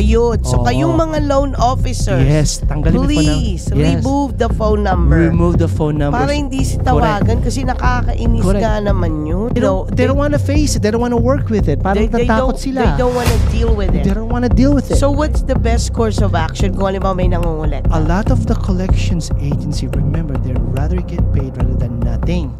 Ayun. So, kayong mga loan officers, tanggalin please, remove the phone number. Remove the phone number. Para hindi si tawagan kasi nakakainis nga naman yun. They don't want to face it. They don't want to work with it. Parang natatakot sila. They don't want to deal with it. They don't want to deal with it. So, what's the best course of action kung halimbawa may nangungulit? A lot of the collections agency, remember, they'd rather get paid rather than nothing.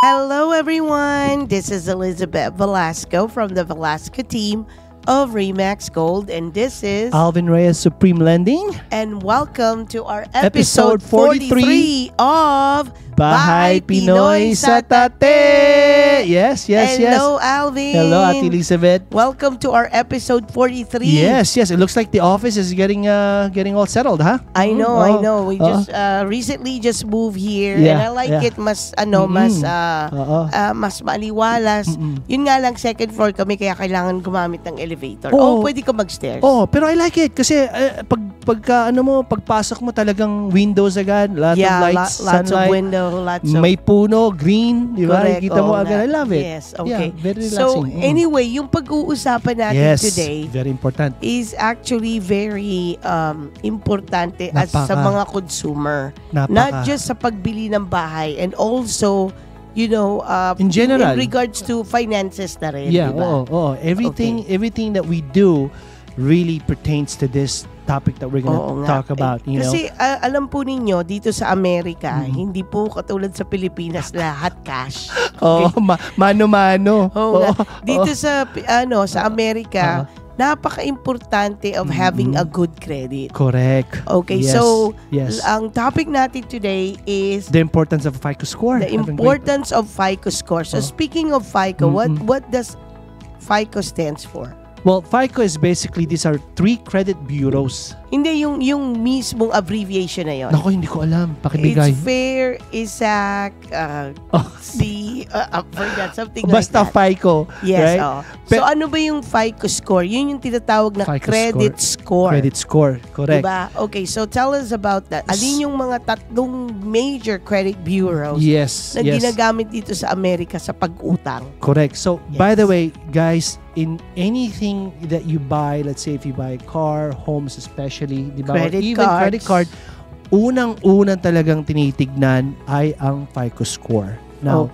Hello everyone, this is Elizabeth Velasco from the Velasco team of Remax Gold, and this is Alvin Reyes, Supreme Lending, and welcome to our episode 43 of Bahay Pinoy sa Tate. Yes. Hello, Alvin. Hello, Ate Elizabeth. Welcome to our episode 43. Yes. It looks like the office is getting all settled, huh? I know. We just recently just moved here, and I like it mas maliwalas. Yun nga lang, second floor kami, kaya kailangan gumamit ng elevator. Pwede ka mag-stairs. Pero I like it kasi pagpasok mo talagang windows agad, lot of lights, lots sunlight. of window, lots of may puno, green, di ba? Kita mo agad. I love it. Yes, okay. Yeah, very so, relaxing. Anyway, yung pag-uusapan natin today very important. is actually very importante as sa mga consumer. Not just sa pagbili ng bahay, and also in general, in regards to finances na rin, yeah, diba? Everything that we do really pertains to this topic that we're gonna talk about. Kasi alam po ninyo, dito sa Amerika, hindi po katulad sa Pilipinas lahat cash. Mano-mano. Dito sa Amerika, napaka-importante of having a good credit. Correct. Okay, so ang topic natin today is the importance of FICO score. The importance of FICO score. So speaking of FICO, what does FICO stands for? Well, FICO is basically, these are 3 credit bureaus. Hindi, yung mismong abbreviation na yun. Naku, hindi ko alam. Pakibigay. It's Fair Isaac, I forgot, something Basta like that. FICO. Yes, right? So ano ba yung FICO score? Yun yung tinatawag na FICO credit score. Credit score, correct. Diba? Okay, so tell us about that. Alin yung mga tatlong major credit bureaus na ginagamit dito sa Amerika sa pag-utang? Correct. So, by the way, guys, in anything that you buy, let's say if you buy a car, homes especially, di ba? Credit card, unang-unang talagang tinitignan ay ang FICO score. Now,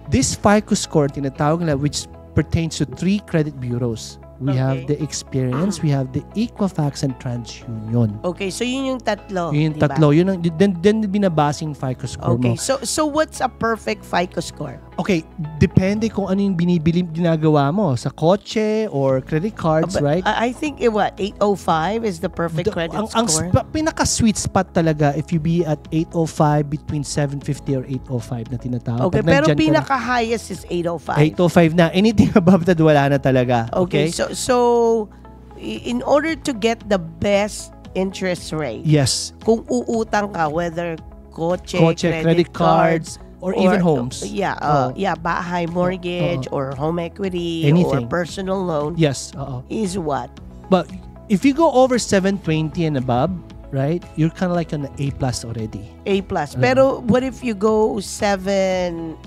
this FICO score, tinatawag nila, which pertains to 3 credit bureaus. We have the Experience, we have the Equifax, and TransUnion. Okay, so yun yung tatlo. Yun yung tatlo. Yun ang, then binabasing FICO score mo. Okay, so what's a perfect FICO score? Okay, depende kung ano yung ginagawa mo. Sa kotse or credit cards, right? I think, 805 is the perfect credit score? Ang pinaka-sweet spot talaga, if you be at 805, between 750 or 805 na tinatawag. Okay, pero pinaka-highest is 805. 805 na. Anything above that, wala na talaga. Okay, so in order to get the best interest rate, kung uutang ka, whether kotse, credit cards, or even homes. Bahay mortgage or home equity, anything, or personal loan. Is what? But if you go over 720 and above, right, you're kind of like on the A+ already. A+. Pero what if you go 780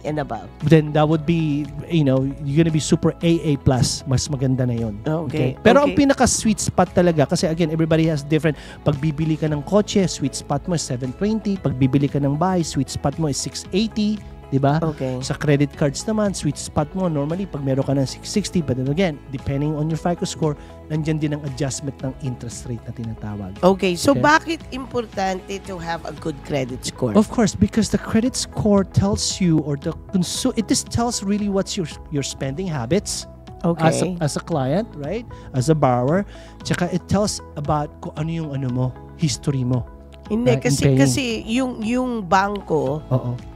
and above? Then that would be, you're gonna be super AA+. Mas maganda na yun. Okay. Pero ang pinaka-sweet spot talaga, kasi again, everybody has different. Pag bibili ka ng kotse, sweet spot mo is 720. Pag bibili ka ng bahay, sweet spot mo is 680. Diba? Okay. Sa credit cards naman, sweet spot mo normally pag meron ka ng 660, but then again, depending on your FICO score, nandyan din ang adjustment ng interest rate na tinatawag. Okay, so bakit importante to have a good credit score? Of course, because the credit score tells you, or it just tells really what's your spending habits. Okay. As a client, right? As a borrower. Tsaka it tells about kung ano yung history mo. Hindi, kasi yung bangko,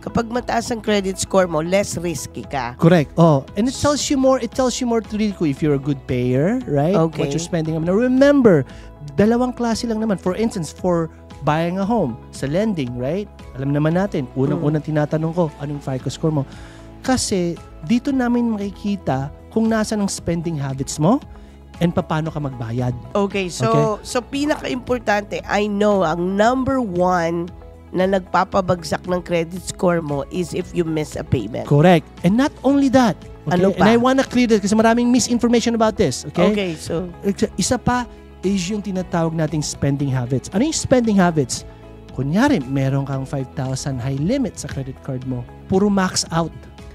kapag mataas ang credit score mo, less risky ka. Correct. And it tells you more to really if you're a good payer, right? Okay. What you're spending. Now remember, dalawang klase lang naman. For instance, for buying a home, sa lending, right? Alam naman natin, unang-unang tinatanong ko, anong FICO score mo? Kasi dito namin makikita kung nasa ng spending habits mo and paano ka magbayad. Okay, so pinaka-importante, I know, ang number one na nagpapabagsak ng credit score mo is if you miss a payment. Correct. And not only that, okay? Ano pa? And I wanna clear this kasi maraming misinformation about this. Okay? Okay, so isa pa is yung tinatawag nating spending habits. Ano yung spending habits? Kunyari, meron kang 5,000 high limit sa credit card mo. Puro max out.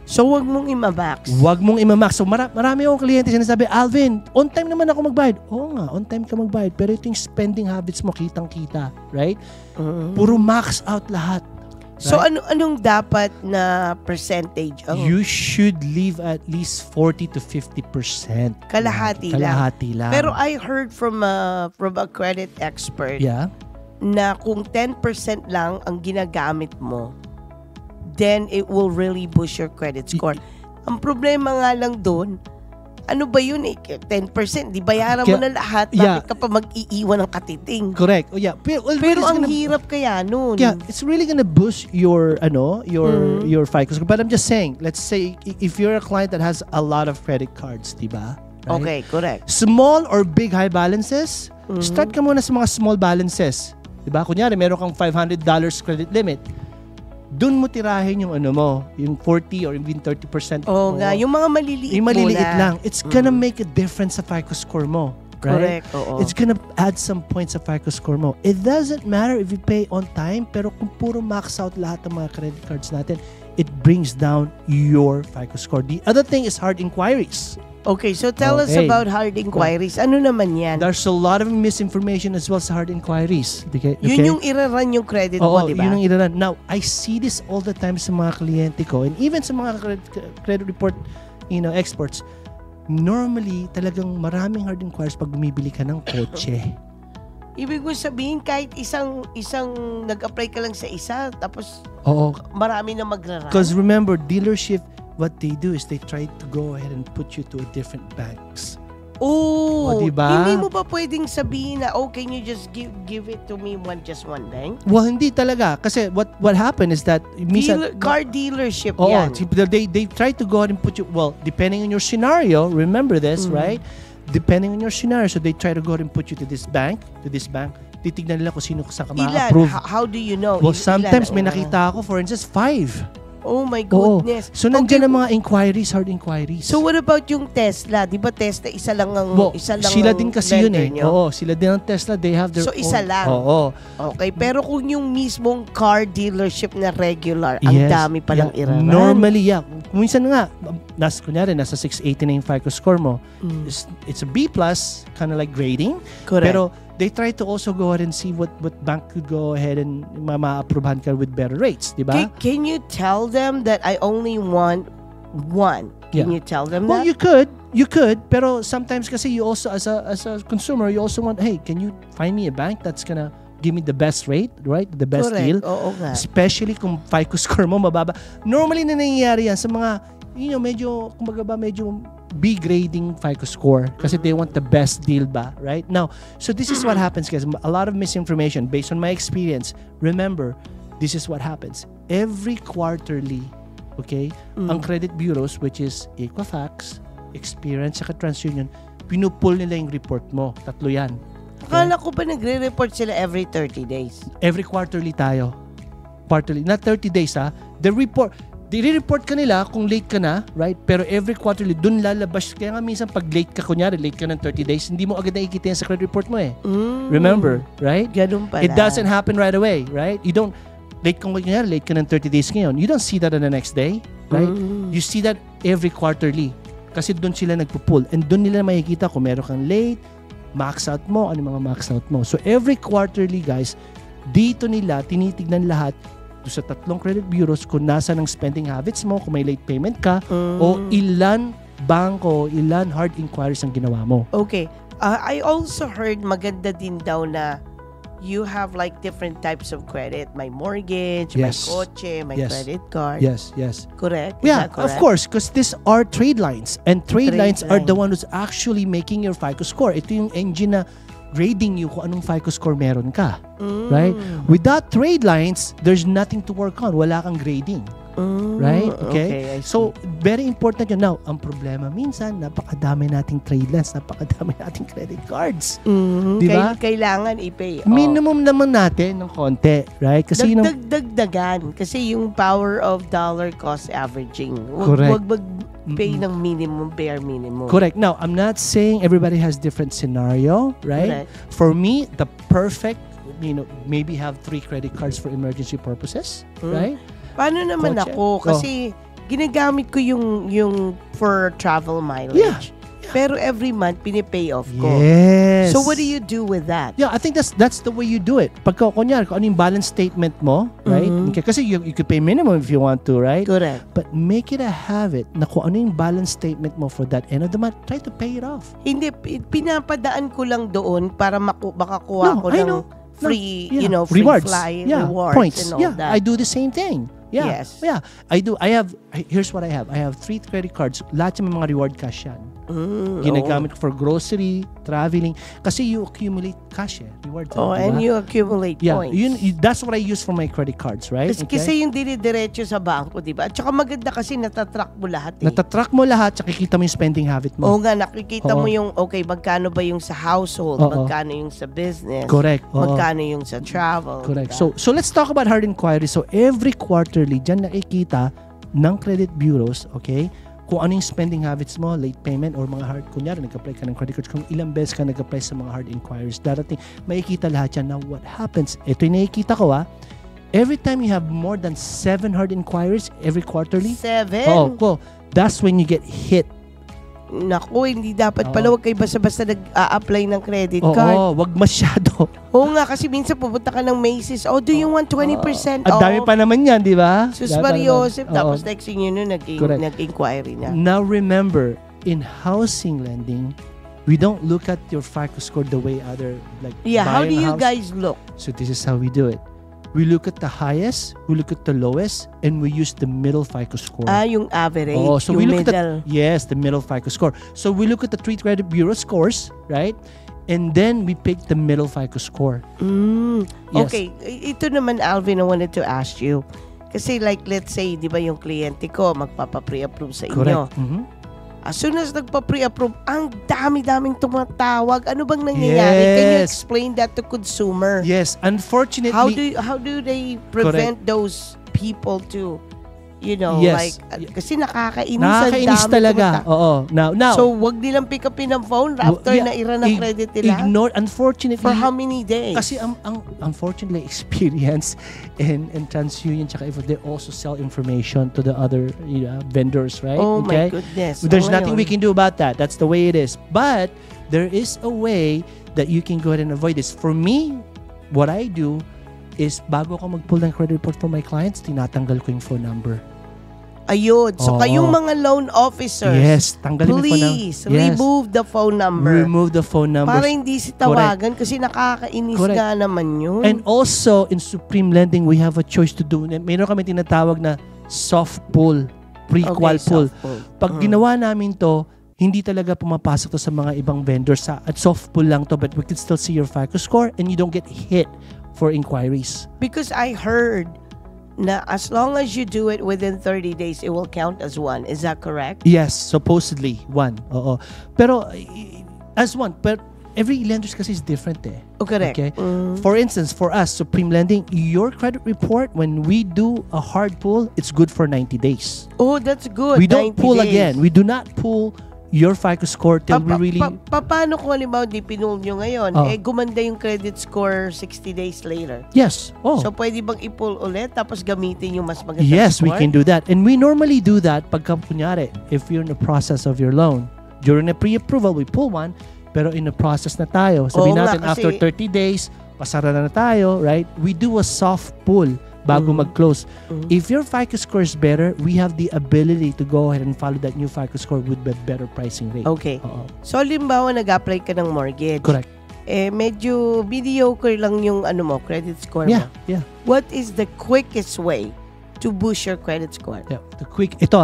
So, wag mong imamax. Wag mong imamax. So, marami akong kliyente sinasabi, Alvin, on time naman ako magbayad. Oo nga, on time ka magbayad. Pero ito yung spending habits mo, kitang-kita. Right? Puro max out lahat. Right? So, anong dapat na percentage? You should leave at least 40 to 50%. Kalahati lang. Pero I heard from a credit expert na kung 10% lang ang ginagamit mo, then it will really boost your credit score. Ang problema nga lang doon, ano ba yun 10%, di bayaran mo na lahat, bakit ka pa mag-iiwan ng katiting? Correct. Oh, yeah. Pero ang hirap kaya nun. Yeah, it's really gonna boost your your FICO score. But I'm just saying, let's say if you're a client that has a lot of credit cards, di ba? Right? Okay, correct. Small or big high balances, start ka muna sa mga small balances. Diba? Kunyari, meron kang $500 credit limit. Doon mo tirahin yung yung 40 or even 30%. Nga, yung mga maliliit yung maliliit lang. It's gonna make a difference sa FICO score mo. Right? Correct, oo. It's gonna add some points sa FICO score mo. It doesn't matter if you pay on time, pero kung puro max out lahat ng mga credit cards natin, it brings down your FICO score. The other thing is hard inquiries. Okay, so tell us about hard inquiries. Ano naman yan? There's a lot of misinformation as well sa hard inquiries. Okay? Yun yung i-run yung credit mo, di ba? Yun yung i-run. Now, I see this all the time sa mga kliyente ko and even sa mga credit report experts. Normally, talagang maraming hard inquiries pag bumibili ka ng kotse. Ibig ko sabihin, kahit isang nag-apply ka lang sa isa, tapos marami na magra-run. Because remember, dealership, what they do is they try to go ahead and put you to a different banks. Diba? Hindi mo ba pwedeng sabihin na, can you just give it to me just one bank? Well, hindi talaga. Kasi what happened is that car dealership yan. They try to go ahead and put you, depending on your scenario, remember this, right? Depending on your scenario, so they try to go ahead and put you to this bank. Titignan nila kung sino sa ka ma-approve. How do you know? Well, sometimes may nakita ako, for instance, 5. Oh my goodness. So nandiyan ang mga inquiries, hard inquiries. So what about yung Tesla? Di ba Tesla isa lang sila din kasi yun eh. Oo, sila din ang Tesla, they have their own. So isa lang. Oo. Okay, pero kung yung mismong car dealership na regular, ang dami palang i-run. Normally, minsan nga, kunyari, nasa 680 na yung FICO score mo. It's a B+, kind of like grading. Correct. Pero they try to also go ahead and see what bank could go ahead and ma-approvehan ka with better rates, di ba? Can you tell them that I only want one? Can you tell them that? Well, you could, pero sometimes kasi you also, as a consumer, you also want, hey, can you find me a bank that's gonna give me the best rate, right? The best deal. Oo nga. Especially kung FICO score mo mababa. Normally na nangyayari yan sa mga, medyo, kumbaga ba, medyo B grading FICO score kasi they want the best deal ba, right? Now, so this is what happens, guys. A lot of misinformation based on my experience. Remember, this is what happens. Every quarterly, ang credit bureaus, which is Equifax, Experian, saka TransUnion, pinupull nila yung report mo. 3 yan. Akala ko ba nagre-report sila every 30 days? Every quarterly tayo. Quarterly. Not 30 days, ha? The report, i-report ka nila kung late ka na, right? Pero every quarterly, dun lalabas. Kaya nga minsan pag late ka, kunyari, late ka ng 30 days, hindi mo agad nakikita yan sa credit report mo eh. Remember, right? Ganun pala. It doesn't happen right away, right? You don't, late ka ng 30 days ngayon. You don't see that on the next day, right? You see that every quarterly. Kasi dun sila nagpo-pull. And dun nila makikita kung meron kang late, max out mo, ano mga max out mo. So every quarterly, guys, dito nila tinitignan lahat sa 3 credit bureaus kung nasa ng spending habits mo, kung may late payment ka, o ilan bangko, ilan hard inquiries ang ginawa mo. Okay. I also heard maganda din daw na you have like different types of credit. My mortgage, my kotse, my credit card. Yes. Correct? Yeah, correct? Of course, because these are trade lines. And trade lines are the one who's actually making your FICO score. Ito yung engine na grading you kung anong FICO score meron ka. Right? Without trade lines, there's nothing to work on. Wala kang grading. Right? Okay. So, very important yun. Now, ang problema minsan, napakadami nating trade lines, napakadami nating credit cards. Diba? Kailangan i-pay. Minimum naman natin ng konti. Right? Kasi dagdagan. Kasi yung power of dollar cost averaging. Correct. Wag mag-pay ng minimum, bare minimum. Correct. Now, I'm not saying everybody has different scenario. Right? Correct. For me, the perfect, maybe have 3 credit cards for emergency purposes. Right? Paano naman ako? Kasi ginagamit ko yung for travel mileage. Pero every month, pinipay off ko. Yes. So, what do you do with that? Yeah, I think that's the way you do it. Pagka, kunyari, kung ano yung balance statement mo, right? Okay, kasi you could pay minimum if you want to, right? Correct. But make it a habit na kung ano yung balance statement mo for that end of the month, try to pay it off. Hindi, pinapadaan ko lang doon para makakuha ko ng free, free rewards. Fly, rewards, points. and all that. I do the same thing. Yeah. Yes. Yeah. I do. Here's what I have. I have 3 credit cards. Lahat yung mga reward cash yan. Ginagamit ko for grocery, traveling. Kasi you accumulate cash rewards. And you accumulate points. That's what I use for my credit cards, right? Kasi yung dinidiretso sa bangko, diba? At saka maganda kasi natatrack mo lahat Natatrack mo lahat, tsaka kikita mo yung spending habit mo. Oo nga, nakikita mo yung, magkano ba yung sa household, magkano yung sa business. Correct. Magkano yung sa travel. Correct. Diba? So let's talk about hard inquiries. So every quarterly, dyan nakikita ng credit bureaus, okay? Kung ano yung spending habits mo, late payment, or mga hard, kunyari, nag-apply ka ng credit cards, kung ilang beses ka nag-apply sa mga hard inquiries, darating, makikita lahat yan. Now, what happens? Ito yung nakikita ko, every time you have more than 7 hard inquiries, every quarterly, 7? Cool. That's when you get hit. Naku, hindi dapat pala. Huwag kayo basta-basta nag-a-apply ng credit card. Wag masyado. Oo nga, kasi minsan pupunta ka ng Macy's. Do you want 20% off? At dami pa naman yan, di ba? Sus Mariosep. Tapos next thing yun, nag-inquiry na. Now remember, in housing lending, we don't look at your FICO score the way other, how do you guys look? So this is how we do it. We look at the highest, we look at the lowest, and we use the middle FICO score. Yung average, so yung we look middle. At the middle FICO score. So we look at the 3 credit bureau scores, right? And then we pick the middle FICO score. Yes. Okay, ito naman, Alvin, I wanted to ask you. Kasi let's say, di ba yung kliyente ko, magpapa-pre-approve sa inyo. Correct. As soon as nagpa-pre-approve, ang dami-daming tumatawag. Ano bang nangyayari? Can you explain that to consumer? Yes, unfortunately. How do they prevent those people to, kasi nakakainis. Nakakainis talaga. Now, so, wag nilang pick upin ng phone after na ira ng credit nila? Unfortunately. For how many days? Kasi ang unfortunately experience in TransUnion, tsaka if they also sell information to the other vendors, right? Oh my goodness. There's nothing we can do about that. That's the way it is. But there is a way that you can go ahead and avoid this. For me, what I do is bago ako mag-pull ng credit report for my clients, tinatanggal ko yung phone number. Ayun. So, kayong mga loan officers, tanggalin mo phone number. Please, remove the phone number. Remove the phone number. Para hindi si tawagan kasi nakakainis nga naman yun. And also, in Supreme Lending, we have a choice to do. Mayroon kami tinatawag na soft pull, pre-qual pull. Pag ginawa namin to, hindi talaga pumapasok to sa mga ibang vendors. At soft pull lang to, but we can still see your FICO score and you don't get hit for inquiries. Because I heard na as long as you do it within 30 days, it will count as 1. Is that correct? Yes, supposedly 1. Pero as 1, but every lenders kasi is different correct. Okay? For instance, for us, Supreme Lending, your credit report, when we do a hard pull, it's good for 90 days. Oh, that's good. We don't pull again. We do not pull your FICO score till we really... Paano kung halimbawa di pinull nyo ngayon, gumanda yung credit score 60 days later? Yes. So, pwede bang i-pull ulit tapos gamitin yung mas magandang Yes, score? we can do that. And we normally do that pagka, kunyari, if you're in the process of your loan. During the pre-approval, we pull one, pero in the process na tayo. Sabihin natin, after 30 days, pasara na tayo, right? We do a soft pull bago mag-close. If your FICO score is better, we have the ability to go ahead and follow that new FICO score with better pricing rate. Okay. So, halimbawa, nag-apply ka ng mortgage. Correct. Medyo mediocre lang yung credit score mo. Yeah. What is the quickest way to boost your credit score? Yeah. Ito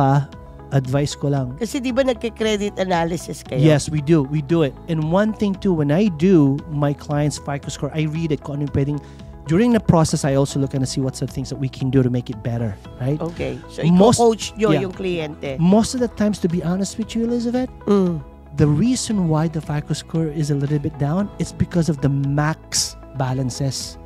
advice ko lang. Kasi di ba nagke-credit analysis kayo? Yes, we do. We do it. And one thing too, when I do my client's FICO score, I read it kung ano yung pwedeng during the process, I also look and see what's the things that we can do to make it better, right? Okay. So, i-coach nyo yung kliyente. Most of the times, to be honest with you, Elizabeth, the reason why the FICO score is a little bit down is because of the max balances.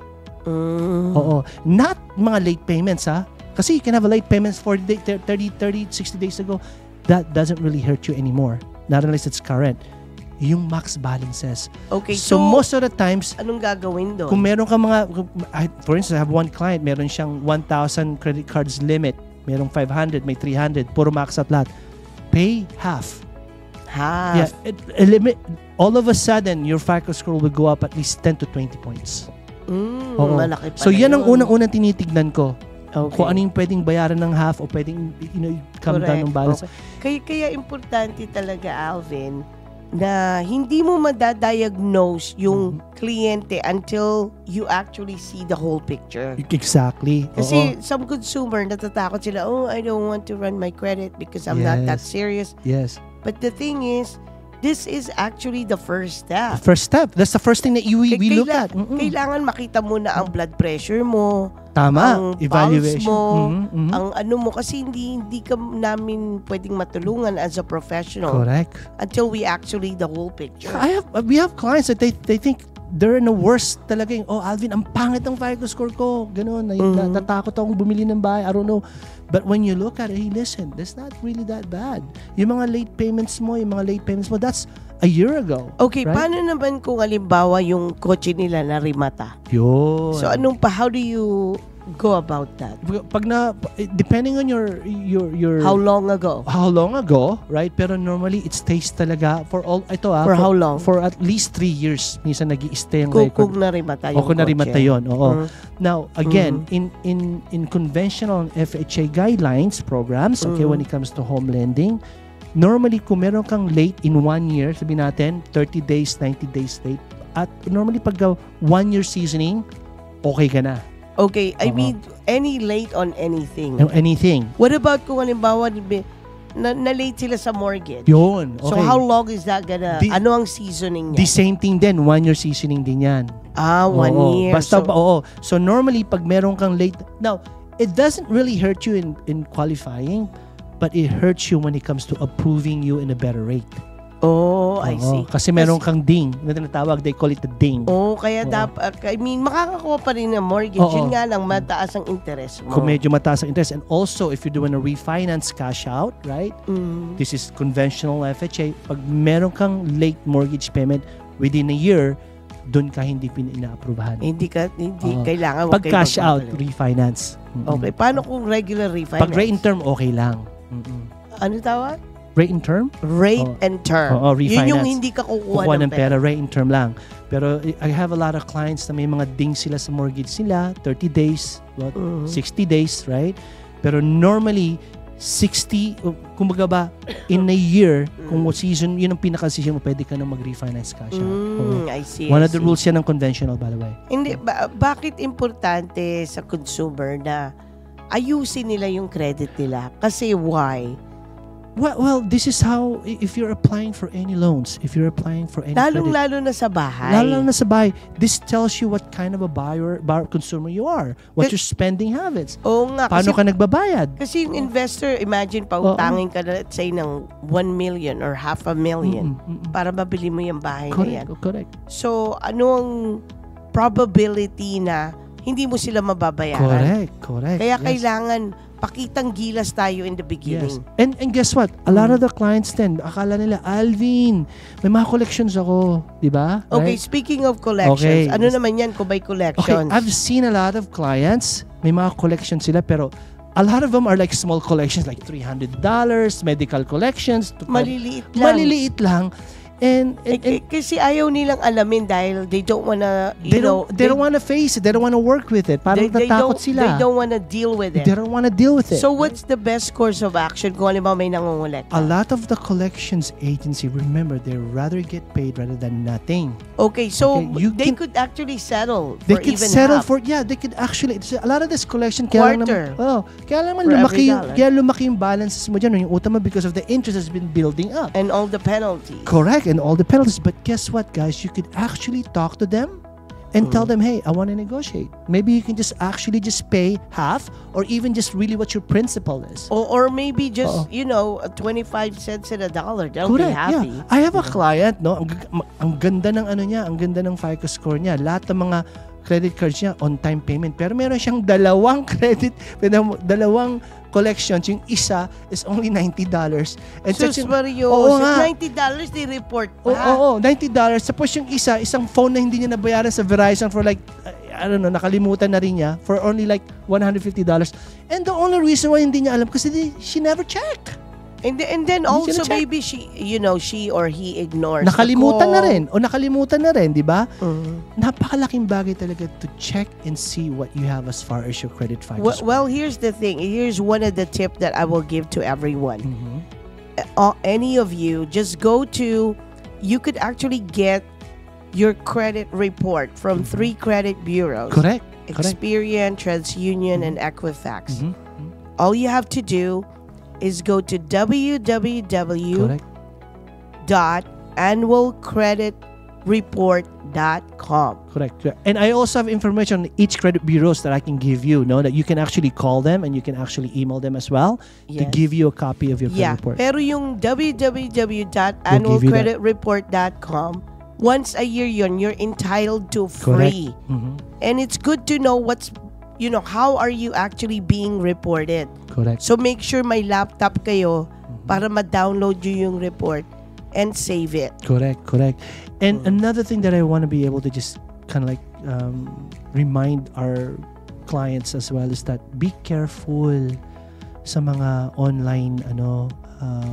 Oo. Not mga late payments, ha? Kasi you can have a late payments for 30, 60 days ago. That doesn't really hurt you anymore. Not unless it's current. Yung max balances. Okay, so most of the times, anong gagawin doon? Kung meron ka for instance, I have one client, meron siyang 1,000 credit cards limit. Merong 500, may 300, puro max at lahat. Pay half. Half? Yeah. All of a sudden, your FICO score will go up at least 10 to 20 points. Malaki pala so yan ang unang-unang tinitignan ko. Okay. Kung ano yung pwedeng bayaran ng half o pwedeng come down ng balance. Okay. Kaya importante talaga, Alvin, na hindi mo madadiagnose yung kliyente until you actually see the whole picture. Exactly. Kasi some consumer, natatakot sila, I don't want to run my credit because I'm not that serious. Yes. But the thing is, this is actually the first step. First step. That's the first thing that we look at. Kailangan makita mo na ang blood pressure mo. Tama. Ang evaluation mo, ang ano mo. Kasi hindi ka namin pwedeng matulungan as a professional. Correct. Until we actually the whole picture. We have clients that they think they're in the worst talaga. Alvin, ang pangit ng FICO score ko. Ganun. Natakot akong bumili ng bahay. I don't know. But when you look at it, hey, listen, that's not really that bad. Yung mga late payments mo, that's a year ago. Okay, right? Paano naman kung halimbawa yung kotse nila na rimata? Yun. So how do you go about that? Depending on your how long ago, right? Pero normally it stays talaga for how long? For at least 3 years. Minsan nag-i-stay ang record. Kung narimata yung kung narimata yun, oo. Now, again, in conventional FHA guidelines programs, when it comes to home lending, normally kung meron kang late in 1 year, sabihin natin 30 days, 90 days late, at normally pag 1 year seasoning, okay ka na. Okay, I mean, any late on anything. Anything. What about kung halimbawa na late sila sa mortgage? Yun, okay. So how long is that gonna, ano ang seasoning niya? The same thing din, 1 year seasoning din yan. 1 year. Basta, So normally, pag meron kang late, now, it doesn't really hurt you in qualifying, but it hurts you when it comes to approving you in a better rate. I see. Kasi meron kang ding. Na tinatawag, they call it the ding. Kaya dapat, makakakuha pa rin ng mortgage. Yun nga lang, mataas ang interest mo. Kung medyo mataas ang interest. And also, if you're doing a refinance cash out, right? This is conventional FHA. Pag meron kang late mortgage payment within a year, doon ka hindi ina-approvehan. Hindi kailangan. Pag cash out, refinance. Okay. Paano kung regular refinance? Pag rate in term, okay lang. Ano tawag? Rate in term? Rate and term. Refinance. Yun yung hindi ka kukuha ng pera. Rate in term lang. Pero I have a lot of clients na may mga ding sila sa mortgage sila, 30 days, 60 days, right? Pero normally, 60, kumbaga ba, in a year, kung season, yun ang pinaka-season mo, pwede ka na mag-refinance cash out. I see. One of the rules yan ng conventional, by the way. Hindi, bakit importante sa consumer na ayusin nila yung credit nila? Kasi why? Well, this is how, if you're applying for any loans, if you're applying for any credit. Lalo na sa bahay. Lalo na sa bahay. This tells you what kind of a buyer consumer you are. What your spending habits. Oo nga. Paano ka nagbabayad? Kasi yung investor, imagine, pautangin ka na, let's say, ng 1 million or $500,000 para mabili mo yung bahay na yan. Correct. So, ano ang probability na hindi mo sila mababayaran? Correct. Kaya kailangan pakitang gilas tayo in the beginning. Yes. And guess what? A lot of the clients then, akala nila, Alvin, may mga collections ako. Diba? Okay, right? Speaking of collections, ano naman yan kung may collections? Okay, I've seen a lot of clients, may mga collections sila, pero a lot of them are like small collections, like $300, medical collections. Maliliit lang. And kasi ayaw nilang alamin dahil they don't wanna, they don't wanna face it. They don't wanna work with it. Parang tatakot sila. They don't wanna deal with it. They don't wanna deal with it. So what's the best course of action kung halimbawa may nangungulekta? A lot of the collections agency, remember, they rather get paid rather than nothing. Okay, so they could actually settle for even half. They could settle for, they could actually, a lot of this collection, kaya lang lumaki yung balances mo dyan, yung utang mo, because of the interest has been building up. And all the penalties. Correct. And all the penalties. But guess what, guys? You could actually talk to them and tell them, hey, I want to negotiate. Maybe you can just actually just pay half, or even just really what your principal is. Or maybe just, 25 cents and $1. They'll be happy. Yeah. I have a client, no? Ang ganda ng ang ganda ng FICO score niya. Lahat ng mga credit cards niya on-time payment. Pero meron siyang dalawang collections. Yung isa is only $90. And Sus Mario, $90 they report pa. Oo, $90. Tapos yung isang phone na hindi niya nabayaran sa Verizon for like, I don't know, nakalimutan na rin niya, for only like $150. And the only reason why hindi niya alam, kasi she never checked. And then also maybe she or he ignores nakalimutan na rin, di ba? Napakalaking bagay talaga to check and see what you have as far as your credit file. Well, here's the thing. Here's one of the tips that I will give to everyone. Any of you, just go to, you could actually get your credit report from 3 credit bureaus. Correct. Experian, TransUnion, and Equifax. All you have to do is go to www.annualcreditreport.com. Correct. And I also have information on each credit bureaus that I can give you, that you can actually call them and you can actually email them as well to give you a copy of your credit report. Pero yung www.annualcreditreport.com, once a year you're entitled to free. And it's good to know how are you actually being reported. Correct. So make sure may laptop kayo para ma-download nyo yung report and save it. Correct. And another thing that I want to be able to just kind of like remind our clients as well is that be careful sa mga online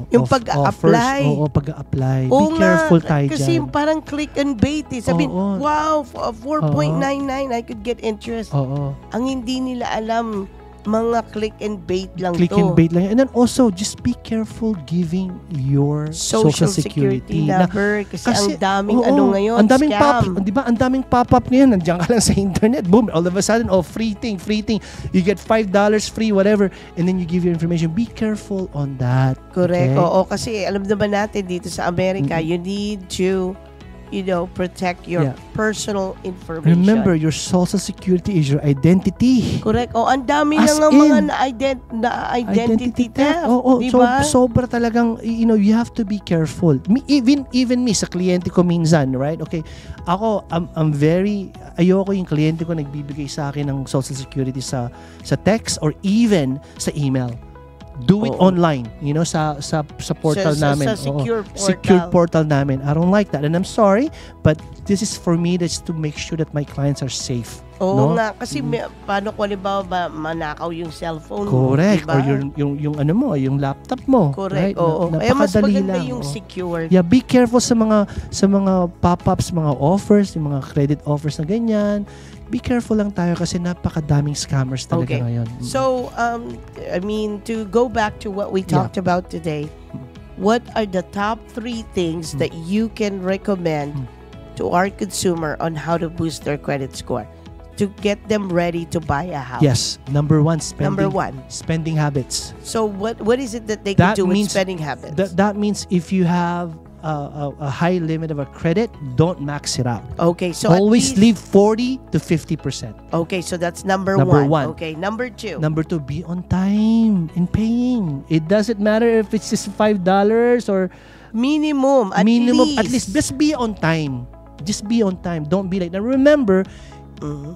yung pag-a-apply. Oo, pag-a-apply. Be careful tayo dyan. Kasi parang click and bait. Sabihin, wow, 4.99 I could get interest. Ang hindi nila alam, mga click and bait lang Click and bait lang. And then also, just be careful giving your social security number. Kasi ang daming ngayon, ang daming scam. Di ba? Ang daming pop-up ngayon. Nandiyan ka lang sa internet. Boom. All of a sudden, free thing. You get $5 free, whatever. And then you give your information. Be careful on that. Correct. Okay? Oo, kasi alam naman natin dito sa Amerika, you need to protect your personal information. Remember, your social security is your identity. Correct. Ang dami na nga mga identity theft. Diba? So, sobra talagang, you have to be careful. Even me, sa kliyente ko minsan, right? Okay, ako, ayoko yung kliyente ko nagbibigay sa akin ng social security sa text or even sa email. Do it online, sa portal namin. Sa secure portal namin. I don't like that. And I'm sorry, but this is for me just to make sure that my clients are safe. Nga. Kasi paano kung halimbawa manakaw yung cellphone mo? Correct. Diba? Or yung laptop mo. Correct. Right? Kaya mas maganda lang. yung secure. Yeah, be careful sa mga pop-ups, mga offers, yung mga credit offers na ganyan. Be careful lang tayo kasi napakadaming scammers talaga ngayon. So, to go back to what we talked about today, what are the top 3 things that you can recommend to our consumer on how to boost their credit score to get them ready to buy a house? Yes. Number 1, spending habits. So, what is it that they can do with spending habits? That means if you have a high limit of a credit, don't max it out. Okay, so always leave 40 to 50%. Okay, so that's number 1. Okay, number 2. Number 2, be on time in paying. It doesn't matter if it's just $5 or minimum. At least just be on time. Just be on time. Don't be late. Now remember,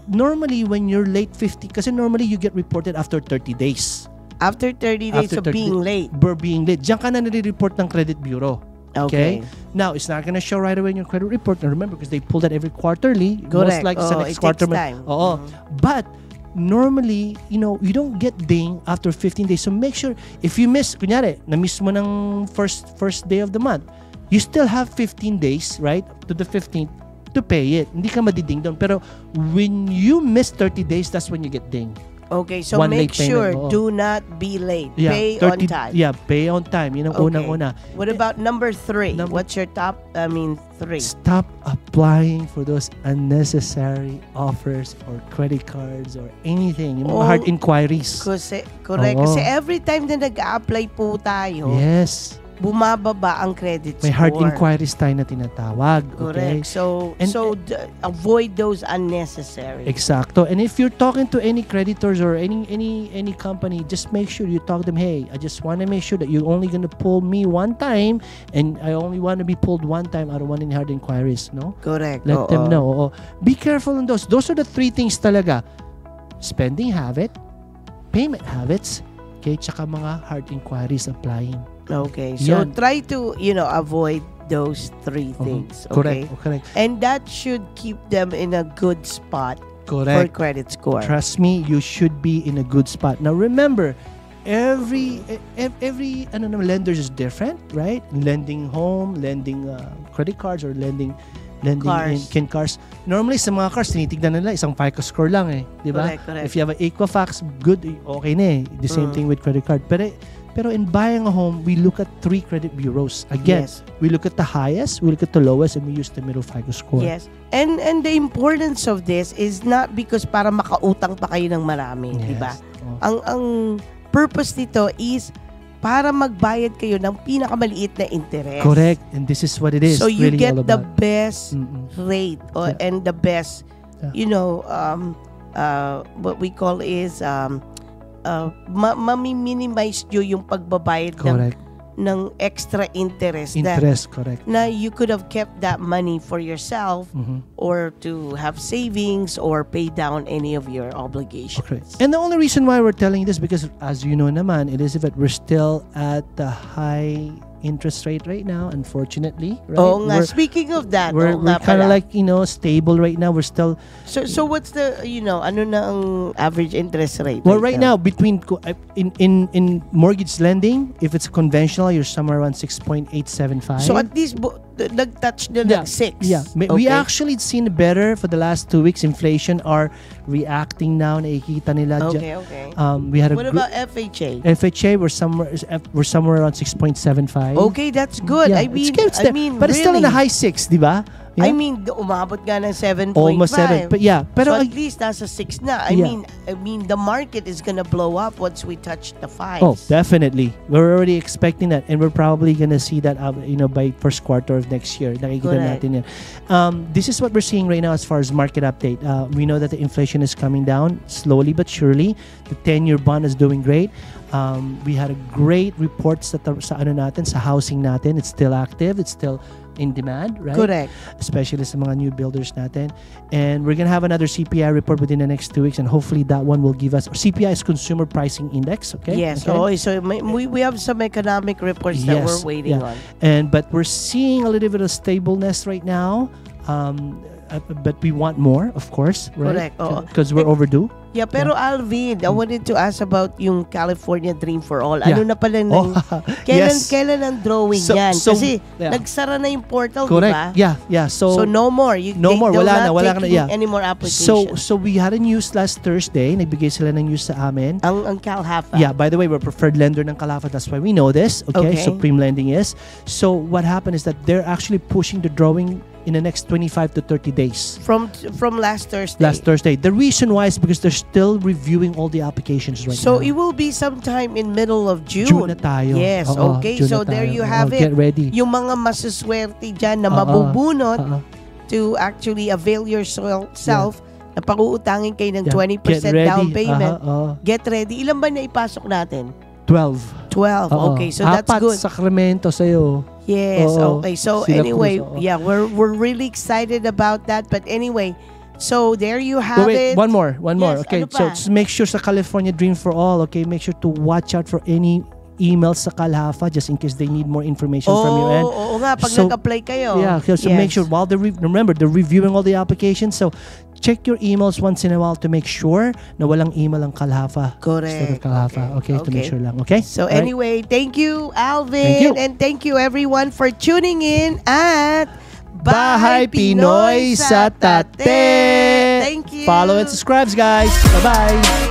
normally when you're late 50, kasi normally you get reported after 30 days. After 30 days of being late. Being late. Diyan ka na nire-report ng credit bureau. Okay. Now, it's not gonna show right away in your credit report. And remember, because they pull that every quarterly. Correct. Most likely sa next quarter. Time. But normally, you don't get ding after 15 days. So make sure, if you miss, kunyari, na-miss mo ng first day of the month, you still have 15 days, right, to the 15th to pay it. Hindi ka madiding doon. Pero when you miss 30 days, that's when you get ding. Okay, so make sure, do not be late. Pay on time. Yeah, pay on time. Yun ang unang-una. What about number 3? What's your top, 3? Stop applying for those unnecessary offers or credit cards or anything. Yung mga hard inquiries. Correct. Kasi every time na nag-a-apply po tayo, yes, bumababa ang credit score. May hard inquiries tayo na tinatawag. Correct. Okay? Avoid those unnecessary. Exacto. And if you're talking to any creditors or any company, just make sure you talk to them, hey, I just want to make sure that you're only going to pull me one time and I only want to be pulled one time. I don't want any hard inquiries, no? Correct. Let them know. Be careful on those. Those are the three things talaga. Spending habit, payment habits, okay, tsaka mga hard inquiries applying. Okay. So try to, avoid those three things. Okay? Correct. And that should keep them in a good spot for credit score. Trust me, you should be in a good spot. Now remember, every lender is different, right? Lending home, lending credit cards, or lending cars. in cars. Normally sa mga cars tinitignan nila isang FICO score lang di ba? Correct. If you have an Equifax, good, okay na The same thing with credit card. Pero in buying a home, we look at 3 credit bureaus. Again, we look at the highest, we look at the lowest, and we use the middle FICO score. Yes. And the importance of this is not because para makautang pa kayo ng marami, di ba? Ang purpose nito is para magbayad kayo ng pinakamaliit na interest. Correct. And this is what it is. So you really get the best rate and the best, what we call is mami-minimize nyo yung pagbabayad ng extra interest. Correct. Na you could have kept that money for yourself or to have savings or pay down any of your obligations. Okay. And the only reason why we're telling this because as you know naman, Elizabeth, we're still at the high interest rate right now, unfortunately. Right? Oh, speaking of that, we're kind of like, stable right now. We're still... So what's the, ano na ang average interest rate? Well, right now, between, in mortgage lending, if it's conventional, you're somewhere around 6.875. So at least, nag-touch na 6. Yeah. We actually seen better for the last 2 weeks. Inflation are reacting now. Nakikita nila. Okay. We had what about FHA? FHA, we're somewhere around 6.75. Okay, that's good. Yeah, I mean, but it's still in the high 6, di ba? Yeah? I mean, umabot nga ng 7.5. Almost 7. But yeah, pero so at least nasa 6 na. I mean, the market is gonna blow up once we touch the 5s. Oh, definitely. We're already expecting that, and we're probably gonna see that by first quarter of next year. Nakikita natin yan. This is what we're seeing right now as far as market update. We know that the inflation is coming down slowly but surely. The 10-year bond is doing great. We had a great report sa housing natin. It's still active. It's still in demand, right? Correct. Especially sa mga new builders natin. And we're gonna have another CPI report within the next 2 weeks, and hopefully that one will give us... CPI is Consumer Pricing Index, okay? Yes. Okay? So we have some economic reports that we're waiting on. But we're seeing a little bit of stableness right now. But we want more, of course, right? Correct. Because we're overdue. Yeah, pero Alvin, I wanted to ask about yung California Dream for All. Ano na pala kailan ang drawing yan? Kasi nagsara na yung portal, di ba? Yeah. So no more. Wala na. Any more applications. So we had a news last Thursday. Nagbigay sila ng news sa amin. Ang CalHafa. Yeah, by the way, we're preferred lender ng CalHafa. That's why we know this. Okay. Supreme Lending is. So what happened is that they're actually pushing the drawing in the next 25 to 30 days. From last Thursday? Last Thursday. The reason why is because they're still reviewing all the applications right now. So it will be sometime in middle of June. June na tayo. Yes, okay. June so there you have it. Get ready. Yung mga masuswerte dyan na mabubunot to actually avail yourself na pag-uutangin kayo ng 20% down payment. Get ready. Ilan ba na ipasok natin? 12. Okay, so that's good. 4 Sacramento sa'yo. Yes, okay. So anyway, we're really excited about that. But anyway, so there you have it. One more. Yes, Okay, so just make sure sa California Dream for All, okay, make sure to watch out for any emails sa CalHafa just in case they need more information from your end. Oo nga, pag nag-apply kayo. Yeah, so make sure while remember, they're reviewing all the applications. So check your emails once in a while to make sure na walang email ang CalHafa. Correct. Instead of CalHafa. Okay, to make sure lang. Okay? So anyway, thank you, Alvin. And thank you everyone for tuning in at Bahay Pinoy sa Tate. Thank you. Follow and subscribe, guys. Bye-bye.